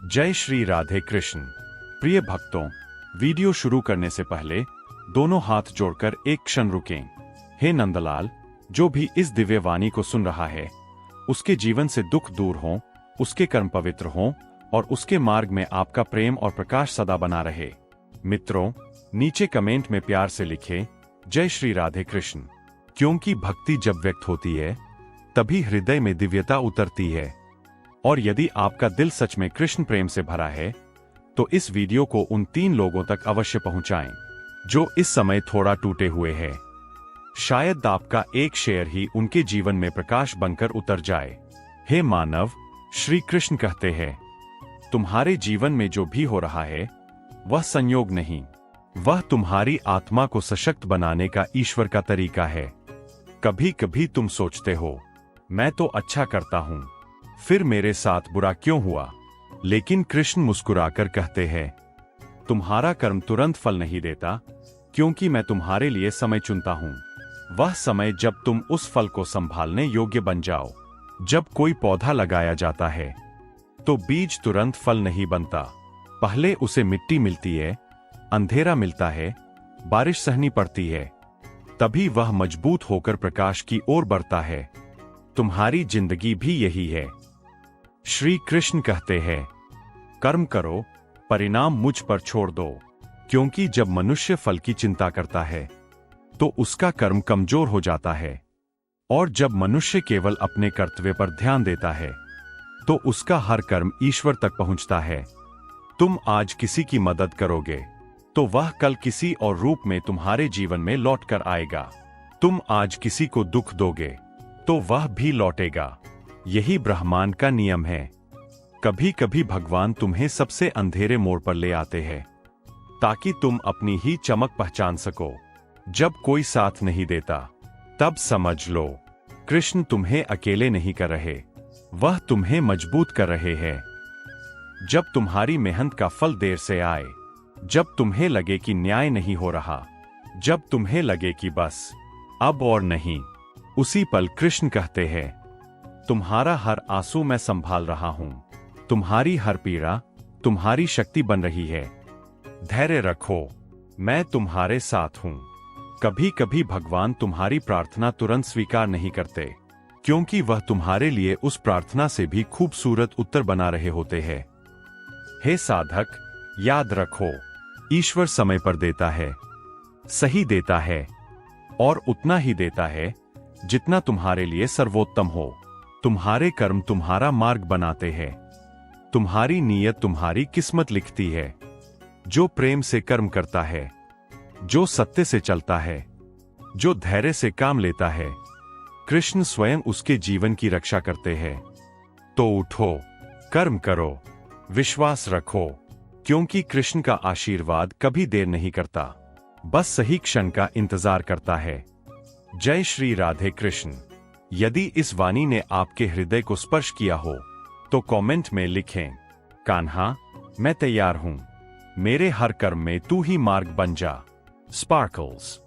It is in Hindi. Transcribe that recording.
जय श्री राधे कृष्ण। प्रिय भक्तों, वीडियो शुरू करने से पहले दोनों हाथ जोड़कर एक क्षण रुकें। हे नंदलाल, जो भी इस दिव्य वाणी को सुन रहा है, उसके जीवन से दुख दूर हों, उसके कर्म पवित्र हों और उसके मार्ग में आपका प्रेम और प्रकाश सदा बना रहे। मित्रों, नीचे कमेंट में प्यार से लिखें जय श्री राधे कृष्ण, क्योंकि भक्ति जब व्यक्त होती है तभी हृदय में दिव्यता उतरती है। और यदि आपका दिल सच में कृष्ण प्रेम से भरा है तो इस वीडियो को उन 3 लोगों तक अवश्य पहुंचाएं जो इस समय थोड़ा टूटे हुए हैं। शायद आपका एक शेयर ही उनके जीवन में प्रकाश बनकर उतर जाए। हे मानव, श्री कृष्ण कहते हैं, तुम्हारे जीवन में जो भी हो रहा है वह संयोग नहीं, वह तुम्हारी आत्मा को सशक्त बनाने का ईश्वर का तरीका है। कभी कभी तुम सोचते हो, मैं तो अच्छा करता हूं, फिर मेरे साथ बुरा क्यों हुआ? लेकिन कृष्ण मुस्कुराकर कहते हैं, तुम्हारा कर्म तुरंत फल नहीं देता, क्योंकि मैं तुम्हारे लिए समय चुनता हूं। वह समय जब तुम उस फल को संभालने योग्य बन जाओ। जब कोई पौधा लगाया जाता है तो बीज तुरंत फल नहीं बनता। पहले उसे मिट्टी मिलती है, अंधेरा मिलता है, बारिश सहनी पड़ती है, तभी वह मजबूत होकर प्रकाश की ओर बढ़ता है। तुम्हारी जिंदगी भी यही है। श्री कृष्ण कहते हैं, कर्म करो, परिणाम मुझ पर छोड़ दो, क्योंकि जब मनुष्य फल की चिंता करता है तो उसका कर्म कमजोर हो जाता है, और जब मनुष्य केवल अपने कर्तव्य पर ध्यान देता है तो उसका हर कर्म ईश्वर तक पहुंचता है। तुम आज किसी की मदद करोगे तो वह कल किसी और रूप में तुम्हारे जीवन में लौट कर आएगा। तुम आज किसी को दुख दोगे तो वह भी लौटेगा। यही ब्रह्मांड का नियम है। कभी कभी भगवान तुम्हें सबसे अंधेरे मोड़ पर ले आते हैं ताकि तुम अपनी ही चमक पहचान सको। जब कोई साथ नहीं देता तब समझ लो कृष्ण तुम्हें अकेले नहीं कर रहे, वह तुम्हें मजबूत कर रहे हैं। जब तुम्हारी मेहनत का फल देर से आए, जब तुम्हें लगे कि न्याय नहीं हो रहा, जब तुम्हें लगे कि बस अब और नहीं, उसी पल कृष्ण कहते हैं, तुम्हारा हर आंसू मैं संभाल रहा हूं, तुम्हारी हर पीड़ा तुम्हारी शक्ति बन रही है। धैर्य रखो, मैं तुम्हारे साथ हूं। कभी कभी भगवान तुम्हारी प्रार्थना तुरंत स्वीकार नहीं करते, क्योंकि वह तुम्हारे लिए उस प्रार्थना से भी खूबसूरत उत्तर बना रहे होते हैं। हे साधक, याद रखो, ईश्वर समय पर देता है, सही देता है, और उतना ही देता है जितना तुम्हारे लिए सर्वोत्तम हो। तुम्हारे कर्म तुम्हारा मार्ग बनाते हैं, तुम्हारी नीयत तुम्हारी किस्मत लिखती है। जो प्रेम से कर्म करता है, जो सत्य से चलता है, जो धैर्य से काम लेता है, कृष्ण स्वयं उसके जीवन की रक्षा करते हैं। तो उठो, कर्म करो, विश्वास रखो, क्योंकि कृष्ण का आशीर्वाद कभी देर नहीं करता, बस सही क्षण का इंतजार करता है। जय श्री राधे कृष्ण। यदि इस वाणी ने आपके हृदय को स्पर्श किया हो तो कमेंट में लिखें, कान्हा, मैं तैयार हूं, मेरे हर कर्म में तू ही मार्ग बन जा। स्पार्कल्स।